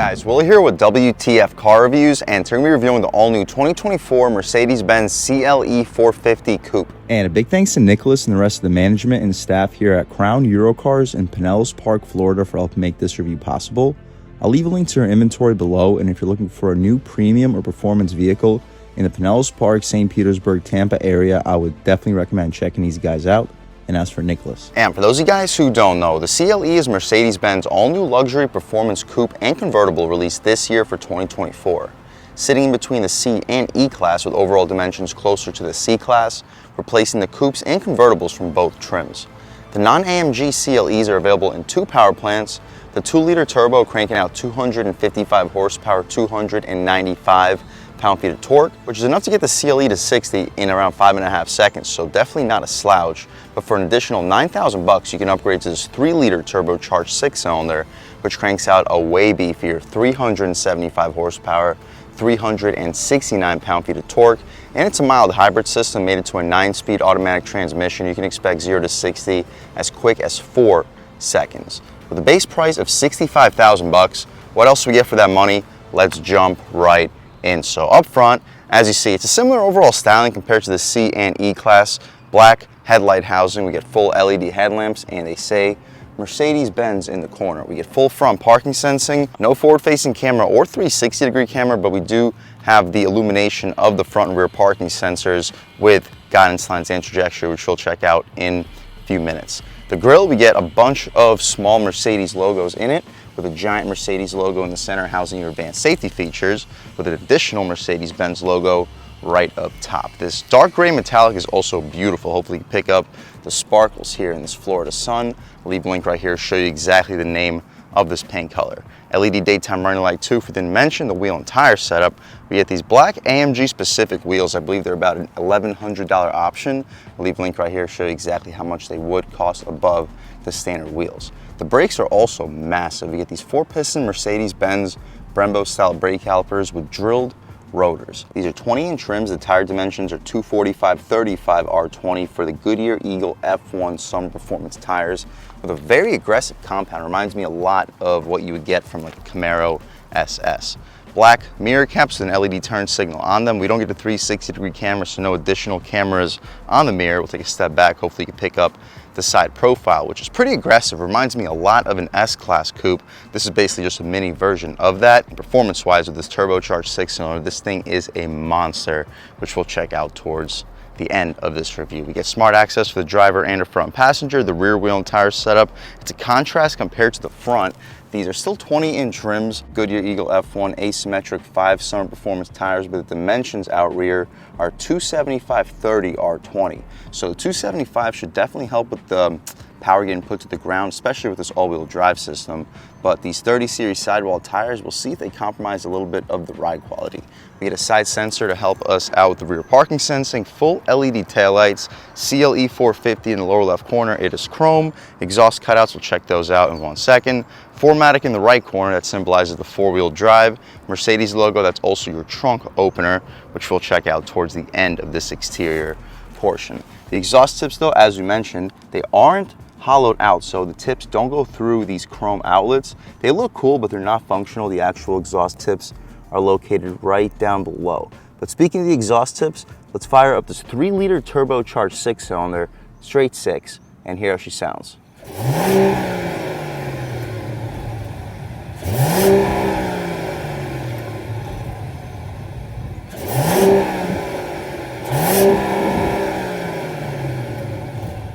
guys, Will here with W.T.F car reviews, and today we're going to be reviewing the all-new 2024 Mercedes-Benz CLE 450 Coupe. And a big thanks to Nicholas and the rest of the management and staff here at Crown Eurocars in Pinellas Park, Florida for helping make this review possible. I'll leave a link to their inventory below, and if you're looking for a new premium or performance vehicle in the Pinellas Park, St. Petersburg, Tampa area, I would definitely recommend checking these guys out. And as for Nicholas. And for those of you guys who don't know, the CLE is Mercedes-Benz all-new luxury performance coupe and convertible released this year for 2024. Sitting in between the C and E class with overall dimensions closer to the C class, replacing the coupes and convertibles from both trims. The non-AMG CLEs are available in two power plants, the 2-liter turbo cranking out 255 horsepower, 295 pound-feet of torque, which is enough to get the CLE to 60 in around 5.5 seconds, so definitely not a slouch. But for an additional $9,000 you can upgrade to this 3-liter turbocharged 6-cylinder, which cranks out a way beefier 375 horsepower, 369 pound-feet of torque, and it's a mild hybrid system made into a 9-speed automatic transmission. You can expect 0 to 60 as quick as 4 seconds. With a base price of $65,000, what else do we get for that money? Let's jump right in. So up front, as you see, it's a similar overall styling compared to the C and E class. Black headlight housing, we get full LED headlamps, and they say Mercedes-Benz in the corner. We get full front parking sensing, no forward-facing camera or 360-degree camera, but we do have the illumination of the front and rear parking sensors with guidance lines and trajectory, which we'll check out in a few minutes. The grille, we get a bunch of small Mercedes logos in it, with a giant Mercedes logo in the center housing your advanced safety features, with an additional Mercedes-Benz logo right up top. This dark gray metallic is also beautiful. Hopefully you can pick up the sparkles here in this Florida sun. I'll leave a link right here to show you exactly the name of this paint color. LED daytime running light too. If we didn't mention the wheel and tire setup, we get these black AMG specific wheels. I believe they're about an $1,100 option. I'll leave a link right here to show you exactly how much they would cost above the standard wheels. The brakes are also massive. You get these 4-piston Mercedes-Benz Brembo style brake calipers with drilled rotors. These are 20-inch rims. The tire dimensions are 245/35 R20 for the Goodyear Eagle F1 summer performance tires with a very aggressive compound. Reminds me a lot of what you would get from like a Camaro SS. Black mirror caps with an LED turn signal on them. We don't get a 360-degree camera, so no additional cameras on the mirror. We'll take a step back. Hopefully you can pick up the side profile, which is pretty aggressive. Reminds me a lot of an S-Class coupe. This is basically just a mini version of that. Performance-wise, with this turbocharged 6-cylinder, this thing is a monster, which we'll check out towards the end of this review. We get smart access for the driver and the front passenger. The rear wheel and tire setup, it's a contrast compared to the front. These are still 20-inch rims, Goodyear Eagle F1 asymmetric 5 summer performance tires, but the dimensions out rear are 275/30 R20. So the 275 should definitely help with the power getting put to the ground, especially with this all-wheel drive system. But these 30 series sidewall tires, we'll see if they compromise a little bit of the ride quality. We get a side sensor to help us out with the rear parking sensing, full LED taillights, CLE 450 in the lower left corner. It is chrome. Exhaust cutouts, we'll check those out in 1 second. 4MATIC in the right corner, that symbolizes the 4-wheel drive. Mercedes logo, that's also your trunk opener, which we'll check out towards the end of this exterior portion. The exhaust tips though, as we mentioned, they aren't hollowed out, so the tips don't go through these chrome outlets. They look cool, but they're not functional. The actual exhaust tips are located right down below. But speaking of the exhaust tips, let's fire up this 3-liter turbocharged 6-cylinder, straight 6, and hear how she sounds.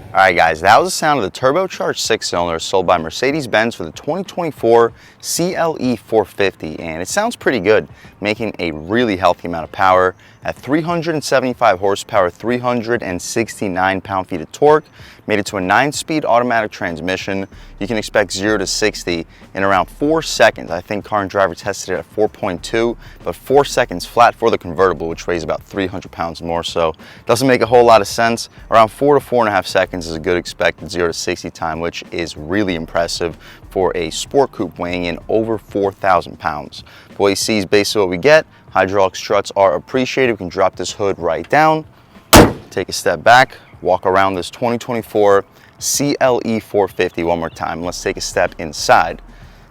Alright guys, that was the sound of the turbocharged 6-cylinder sold by Mercedes-Benz for the 2024 CLE 450, and it sounds pretty good, making a really healthy amount of power at 375 horsepower, 369 pound-feet of torque, made it to a 9-speed automatic transmission. You can expect 0 to 60 in around 4 seconds. I think Car and Driver tested it at 4.2, but 4 seconds flat for the convertible, which weighs about 300 pounds more, so doesn't make a whole lot of sense. Around 4 to 4.5 seconds is a good expected 0 to 60 time, which is really impressive for a sport coupe weighing in over 4,000 pounds. But what you see is basically what we get. Hydraulic struts are appreciated. We can drop this hood right down, take a step back, walk around this 2024 CLE 450 one more time. Let's take a step inside.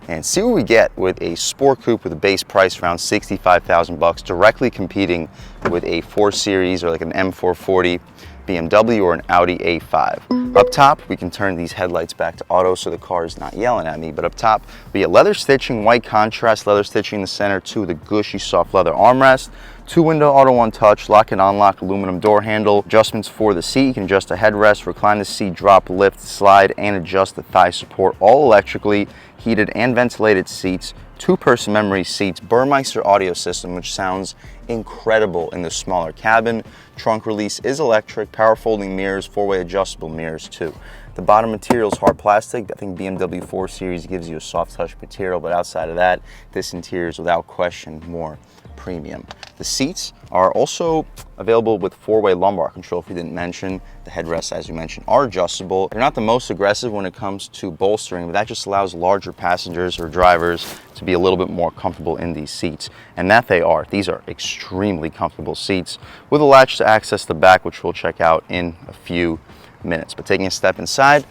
and see what we get with a sport coupe with a base price around 65,000 bucks, directly competing with a 4 Series or like an M440 BMW or an Audi A5. Up top, we can turn these headlights back to auto so the car is not yelling at me, but up top, we get leather stitching, white contrast, leather stitching in the center to the gushy soft leather armrest, 2-window auto one touch, lock and unlock aluminum door handle, adjustments for the seat. You can adjust the headrest, recline the seat, drop, lift, slide, and adjust the thigh support, all electrically, heated and ventilated seats, 2-person memory seats, Burmeister audio system, which sounds incredible in the smaller cabin. Trunk release is electric, power folding mirrors, 4-way adjustable mirrors too. The bottom material is hard plastic. I think BMW 4 Series gives you a soft touch material, but outside of that, this interior is without question more premium. The seats are also available with 4-way lumbar control. If we didn't mention, the headrests, as you mentioned, are adjustable. They're not the most aggressive when it comes to bolstering, but that just allows larger passengers or drivers to be a little bit more comfortable in these seats. And that they are. These are extremely comfortable seats with a latch to access the back, which we'll check out in a few minutes. But taking a step inside,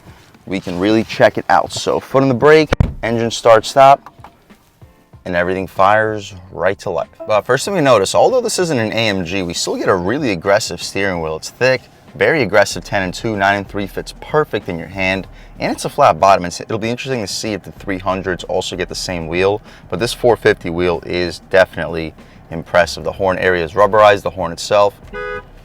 we can really check it out. So foot on the brake, engine start stop, and everything fires right to life. But first thing we notice, although this isn't an AMG, we still get a really aggressive steering wheel. It's thick, very aggressive 10 and 2, 9 and 3 fits perfect in your hand, and it's a flat bottom. It'll be interesting to see if the 300s also get the same wheel, but this 450 wheel is definitely impressive. The horn area is rubberized, the horn itself,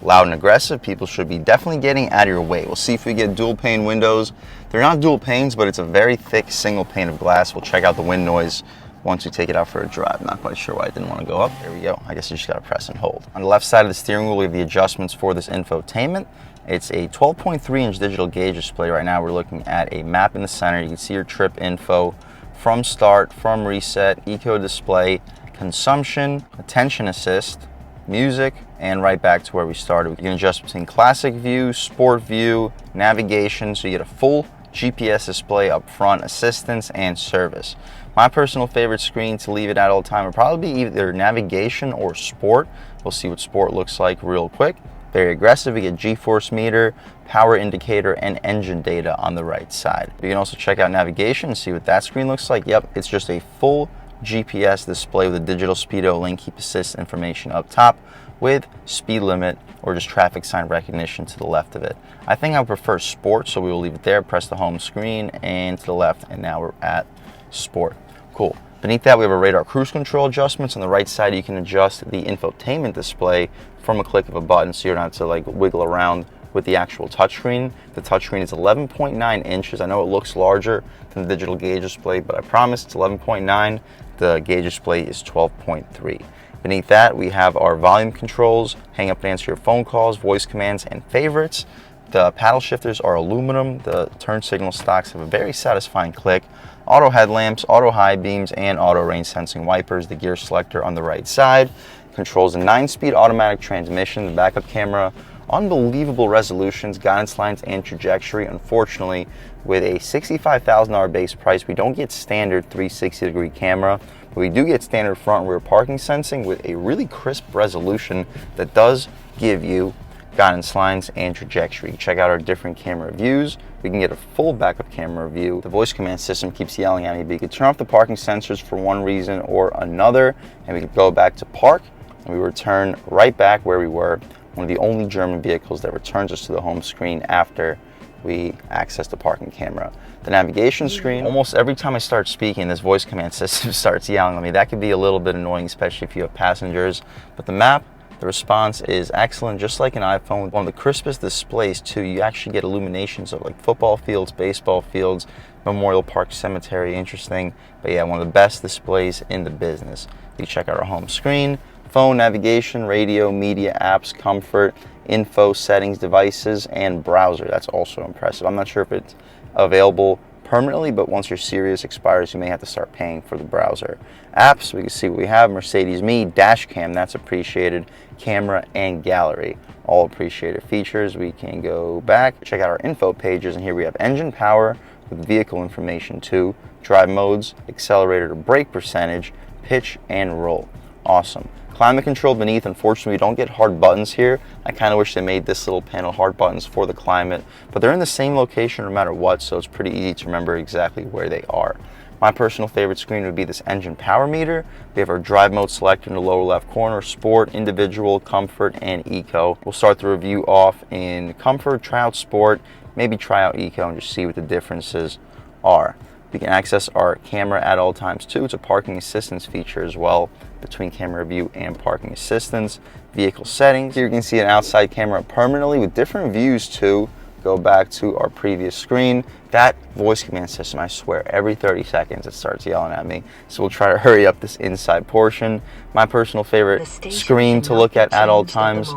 loud and aggressive. People should be definitely getting out of your way. We'll see if we get dual pane windows. They're not dual panes, but it's a very thick single pane of glass. We'll check out the wind noise once we take it out for a drive. Not quite sure why it didn't want to go up. There we go. I guess you just gotta press and hold. On the left side of the steering wheel, we have the adjustments for this infotainment. It's a 12.3-inch digital gauge display. Right now we're looking at a map in the center. You can see your trip info from start, from reset, eco display, consumption, attention assist, music, and right back to where we started. You can adjust between classic view, sport view, navigation, so you get a full GPS display up front, assistance, and service. My personal favorite screen to leave it at all the time would probably be either navigation or sport. We'll see what sport looks like real quick. Very aggressive. We get G-force meter, power indicator, and engine data on the right side. You can also check out navigation and see what that screen looks like. Yep, it's just a full GPS display with a digital speedo lane keep assist information up top with speed limit or just traffic sign recognition to the left of it. I think I prefer sport, so we will leave it there, press the home screen, and to the left, and now we're at sport. Cool. Beneath that, we have a radar cruise control adjustments. On the right side, you can adjust the infotainment display from a click of a button, so you don't have to like wiggle around with the actual touchscreen. The touchscreen is 11.9 inches. I know it looks larger than the digital gauge display, but I promise it's 11.9. The gauge display is 12.3. Beneath that, we have our volume controls, hang up and answer your phone calls, voice commands, and favorites. The paddle shifters are aluminum. The turn signal stocks have a very satisfying click. Auto headlamps, auto high beams, and auto rain sensing wipers. The gear selector on the right side controls a 9-speed automatic transmission. The backup camera, unbelievable resolutions, guidance lines, and trajectory. Unfortunately, with a $65,000 base price, we don't get standard 360-degree camera, but we do get standard front and rear parking sensing with a really crisp resolution that does give you guidance lines and trajectory. Check out our different camera views. We can get a full backup camera view. The voice command system keeps yelling at me, but you can turn off the parking sensors for one reason or another, and we can go back to park, and we return right back where we were. One of the only German vehicles that returns us to the home screen after we access the parking camera. The navigation screen, almost every time I start speaking, this voice command system starts yelling at me. That could be a little bit annoying, especially if you have passengers, but the map, the response is excellent, just like an iPhone. One of the crispest displays too. You actually get illuminations of like football fields, baseball fields, Memorial Park Cemetery, interesting. But yeah, one of the best displays in the business. You check out our home screen, phone, navigation, radio, media, apps, comfort, info, settings, devices, and browser. That's also impressive. I'm not sure if it's available permanently, but once your Sirius expires, you may have to start paying for the browser. Apps, we can see what we have: Mercedes Me, dash cam, that's appreciated, camera, and gallery, all appreciated features. We can go back, check out our info pages, and here we have engine power with vehicle information too, drive modes, accelerator to brake percentage, pitch, and roll. Awesome. Climate control beneath. Unfortunately, we don't get hard buttons here. I kind of wish they made this little panel hard buttons for the climate, but they're in the same location no matter what, so it's pretty easy to remember exactly where they are. My personal favorite screen would be this engine power meter. We have our drive mode selector in the lower left corner, sport, individual, comfort, and eco. We'll start the review off in comfort, try out sport, maybe try out eco and just see what the differences are. We can access our camera at all times too. It's a parking assistance feature as well between camera view and parking assistance. Vehicle settings. Here you can see an outside camera permanently with different views too. Go back to our previous screen. That voice command system, I swear, every 30 seconds it starts yelling at me. So we'll try to hurry up this inside portion. My personal favorite screen to look at all times,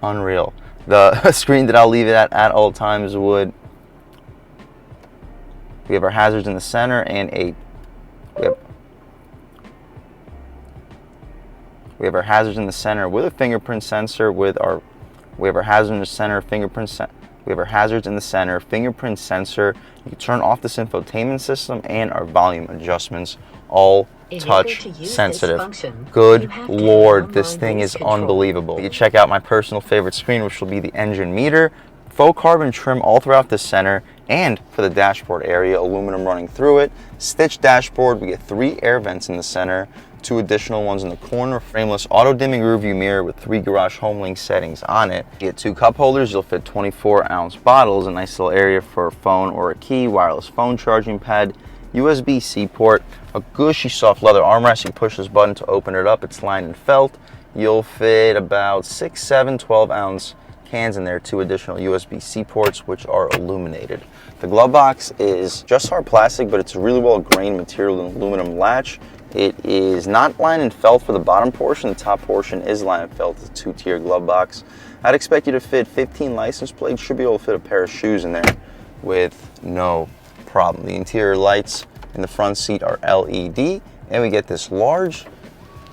unreal. The screen that I'll leave it at all times would, we have our hazards in the center and we have our hazards in the center with a fingerprint sensor we have our hazards in the center, we have our hazards in the center, fingerprint sensor. You can turn off this infotainment system and our volume adjustments, all touch sensitive. Good Lord, this thing is unbelievable. You can check out my personal favorite screen, which will be the engine meter. Faux carbon trim all throughout the center, and for the dashboard area, aluminum running through it. Stitched dashboard, we get 3 air vents in the center, 2 additional ones in the corner, frameless auto dimming rearview mirror with 3 garage home link settings on it. You get 2 cup holders, you'll fit 24-ounce bottles, a nice little area for a phone or a key, wireless phone charging pad, USB-C port, a gushy soft leather armrest. You push this button to open it up, it's lined in felt. You'll fit about 6, 7, 12-ounce cans in there, 2 additional USB-C ports which are illuminated. The glove box is just hard plastic, but it's a really well grained material and aluminum latch. It is not lined in felt for the bottom portion. The top portion is lined in felt. It's a 2-tier glove box. I'd expect you to fit 15 license plates. Should be able to fit a pair of shoes in there with no problem. The interior lights in the front seat are LED, and we get this large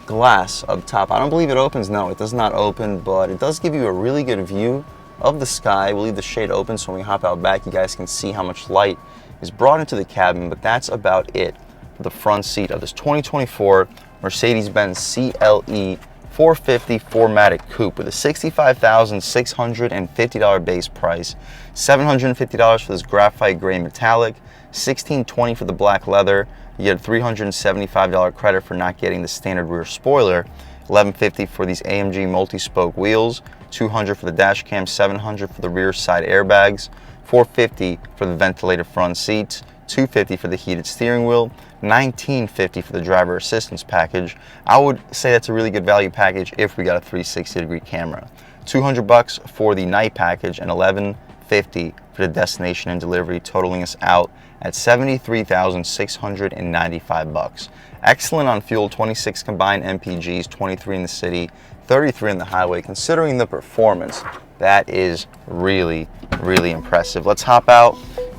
glass up top. I don't believe it opens. No, it does not open, but it does give you a really good view of the sky. We'll leave the shade open so when we hop out back, you guys can see how much light is brought into the cabin, but that's about it for the front seat of this 2024 Mercedes-Benz CLE 450 4MATIC Coupe with a $65,650 base price, $750 for this graphite gray metallic, $1,620 for the black leather. You get a $375 credit for not getting the standard rear spoiler, $1,150 for these AMG multi-spoke wheels, $200 for the dash cam, $700 for the rear side airbags, $450 for the ventilated front seats, $250 for the heated steering wheel, $1950 for the driver assistance package. I would say that's a really good value package if we got a 360-degree camera. $200 for the night package and $1,150 for the destination and delivery, totaling us out at $73,695. Excellent on fuel, 26 combined MPGs, 23 in the city, 33 in the highway. Considering the performance, that is really, really impressive. Let's hop out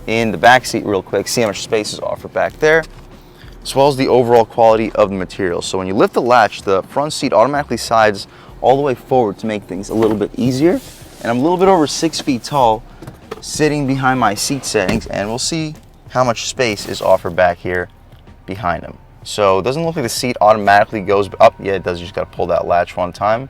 in the back seat real quick, see how much space is offered back there, as well as the overall quality of the material. So when you lift the latch, the front seat automatically slides all the way forward to make things a little bit easier. And I'm a little bit over 6 feet tall, sitting behind my seat settings, and we'll see how much space is offered back here behind him. So it doesn't look like the seat automatically goes up. Yeah, it does. You just got to pull that latch one time.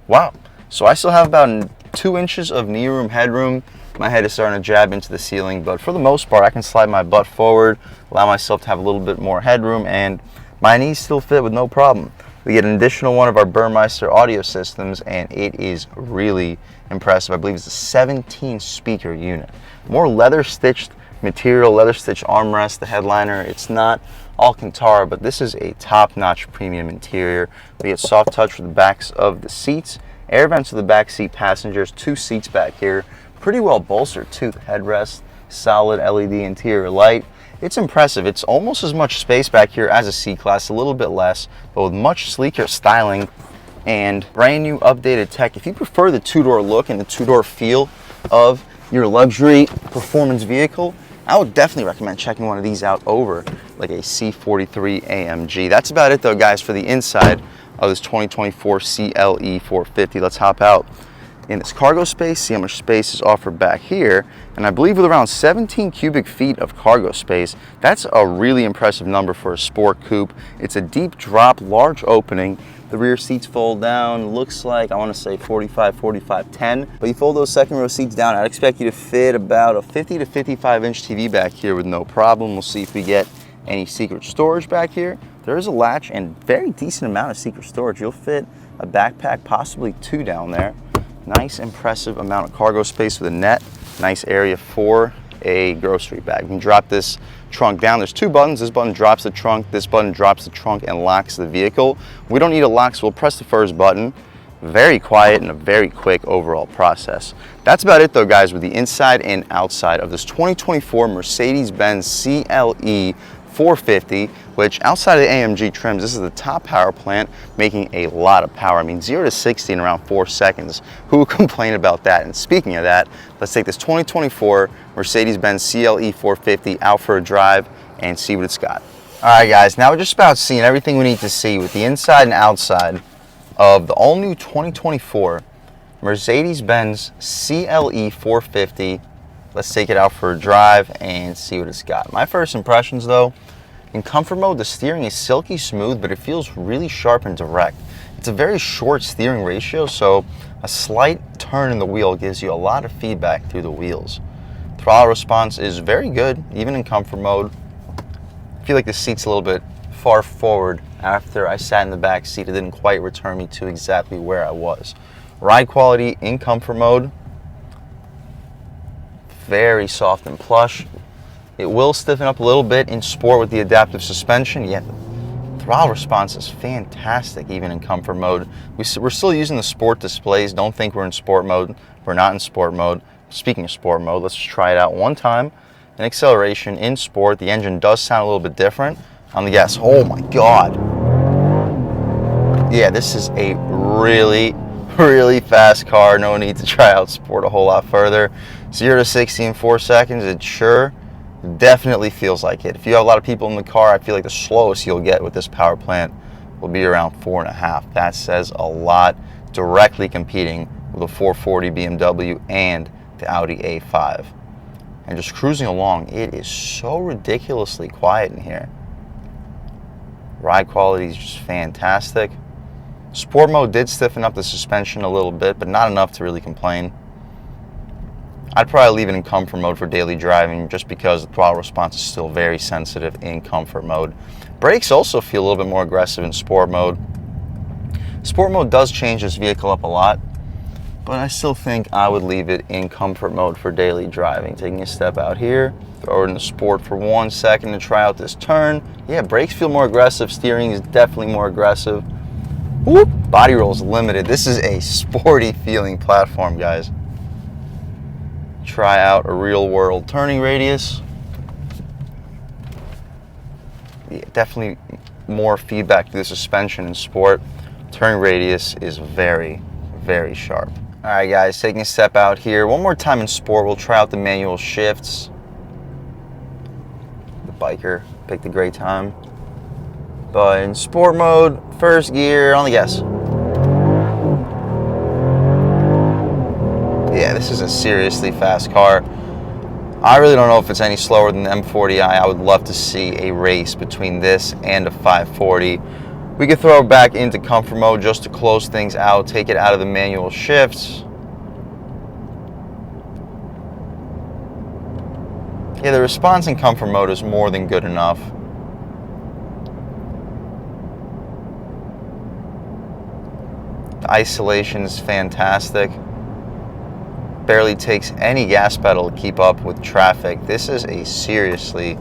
Wow. So I still have about 2 inches of knee room, headroom. My head is starting to jab into the ceiling, but for the most part, I can slide my butt forward, allow myself to have a little bit more headroom, and my knees still fit with no problem. We get an additional one of our Burmeister audio systems, and it is really impressive. I believe it's a 17 speaker unit. More leather stitched material, leather stitched armrest, the headliner. It's not Alcantara, but this is a top-notch premium interior. We get soft touch for the backs of the seats, air vents for the back seat passengers, 2 seats back here, pretty well bolstered too. The headrest, solid LED interior light. It's impressive. It's almost as much space back here as a C-Class, a little bit less, but with much sleeker styling and brand new updated tech. If you prefer the 2-door look and the 2-door feel of your luxury performance vehicle, I would definitely recommend checking one of these out over like a C43 AMG. That's about it though, guys, for the inside of this 2024 CLE 450. Let's hop out in this cargo space, see how much space is offered back here. And I believe with around 17 cubic feet of cargo space, that's a really impressive number for a sport coupe. It's a deep drop, large opening. The rear seats fold down, looks like, I want to say 45-10. But you fold those second row seats down, I'd expect you to fit about a 50 to 55 inch TV back here with no problem. We'll see if we get any secret storage back here. There is a latch and very decent amount of secret storage. You'll fit a backpack, possibly 2 down there. Nice, impressive amount of cargo space with a net. Nice area for a grocery bag. You can drop this trunk down. There's 2 buttons. This button drops the trunk. This button drops the trunk and locks the vehicle. We don't need a lock, so we'll press the first button. Very quiet and a very quick overall process. That's about it though, guys, with the inside and outside of this 2024 Mercedes-Benz CLE 450, which outside of the AMG trims, this is the top power plant, making a lot of power. I mean, 0 to 60 in around 4 seconds. Who would complain about that? And speaking of that, let's take this 2024 Mercedes-Benz CLE 450 out for a drive and see what it's got. All right, guys, now we're just about seeing everything we need to see with the inside and outside of the all-new 2024 Mercedes-Benz CLE 450. Let's take it out for a drive and see what it's got. My first impressions though, in comfort mode, the steering is silky smooth, but it feels really sharp and direct. It's a very short steering ratio, so a slight turn in the wheel gives you a lot of feedback through the wheels. Throttle response is very good, even in comfort mode. I feel like the seat's a little bit far forward. After I sat in the back seat, it didn't quite return me to exactly where I was. Ride quality in comfort mode, very soft and plush. It will stiffen up a little bit in sport with the adaptive suspension, yet the throttle response is fantastic even in comfort mode. We're still using the sport displays. Don't think we're in sport mode. We're not in sport mode. Speaking of sport mode, let's just try it out one time. In acceleration, in sport, the engine does sound a little bit different. On the gas, oh my God. Yeah, this is a really fast car. No need to try out sport a whole lot further. 0 to 60 in 4 seconds, it sure definitely feels like it. If you have a lot of people in the car, I feel like the slowest you'll get with this power plant will be around 4.5. That says a lot, directly competing with a 440 BMW and the Audi A5. And just cruising along, it is so ridiculously quiet in here. Ride quality is just fantastic. Sport mode did stiffen up the suspension a little bit, but not enough to really complain. I'd probably leave it in comfort mode for daily driving just because the throttle response is still very sensitive in comfort mode. Brakes also feel a little bit more aggressive in sport mode. Sport mode does change this vehicle up a lot, but I still think I would leave it in comfort mode for daily driving. Taking a step out here, throw it into sport for 1 second to try out this turn. Yeah, brakes feel more aggressive. Steering is definitely more aggressive. Whoop, body roll is limited. This is a sporty feeling platform, guys. Try out a real world turning radius. Yeah, definitely more feedback to the suspension in sport. Turning radius is very sharp. All right, guys, taking a step out here. One more time in sport, we'll try out the manual shifts. The biker picked a great time. But in sport mode, first gear, on the gas. Yeah, this is a seriously fast car. I really don't know if it's any slower than the M40i. I would love to see a race between this and a 540. We could throw it back into comfort mode just to close things out, take it out of the manual shifts. Yeah, the response in comfort mode is more than good enough. The isolation is fantastic. Barely takes any gas pedal to keep up with traffic. This is a seriously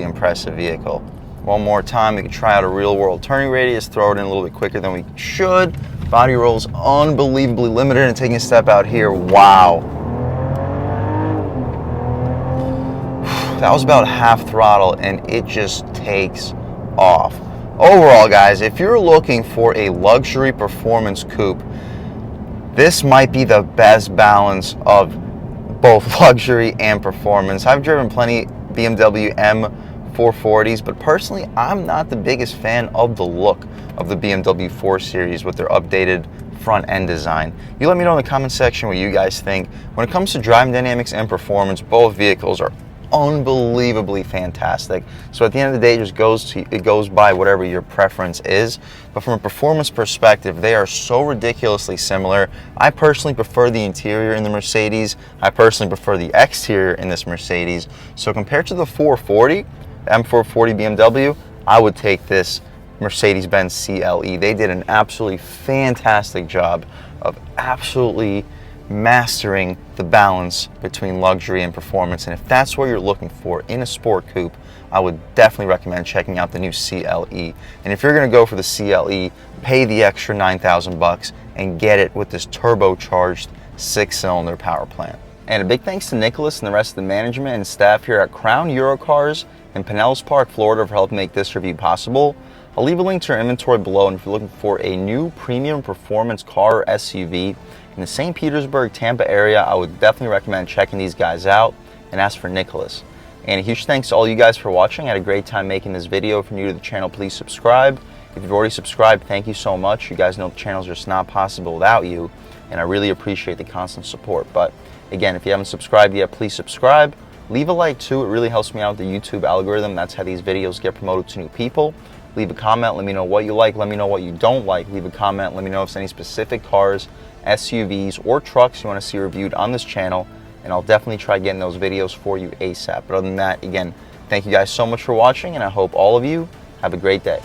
impressive vehicle. One more time, we can try out a real world turning radius, throw it in a little bit quicker than we should. Body roll's unbelievably limited, and taking a step out here, wow. That was about half throttle and it just takes off. Overall, guys, if you're looking for a luxury performance coupe, this might be the best balance of both luxury and performance. I've driven plenty BMW M440s, but personally, I'm not the biggest fan of the look of the BMW 4 Series with their updated front end design. You let me know in the comment section what you guys think. When it comes to driving dynamics and performance, both vehicles are unbelievably fantastic. So at the end of the day, it goes by whatever your preference is. But from a performance perspective, they are so ridiculously similar. I personally prefer the interior in the Mercedes. I personally prefer the exterior in this Mercedes. So compared to the 440, M440 BMW, I would take this Mercedes-Benz CLE. They did an absolutely fantastic job of absolutely mastering the balance between luxury and performance. And if that's what you're looking for in a sport coupe, I would definitely recommend checking out the new CLE. And if you're going to go for the CLE, pay the extra $9,000 and get it with this turbocharged 6-cylinder power plant. And a big thanks to Nicholas and the rest of the management and staff here at Crown Eurocars in Pinellas Park, Florida for helping make this review possible. I'll leave a link to your inventory below, and if you're looking for a new premium performance car or SUV in the St. Petersburg, Tampa area, I would definitely recommend checking these guys out and ask for Nicholas. And a huge thanks to all you guys for watching. I had a great time making this video. If you're new to the channel, please subscribe. If you've already subscribed, thank you so much. You guys know the channel's just not possible without you, and I really appreciate the constant support. But again, if you haven't subscribed yet, please subscribe. Leave a like too. It really helps me out with the YouTube algorithm. That's how these videos get promoted to new people. Leave a comment, let me know what you like, let me know what you don't like. Leave a comment, let me know if there's any specific cars, SUVs, or trucks you want to see reviewed on this channel, and I'll definitely try getting those videos for you ASAP. But other than that, again, thank you guys so much for watching, and I hope all of you have a great day.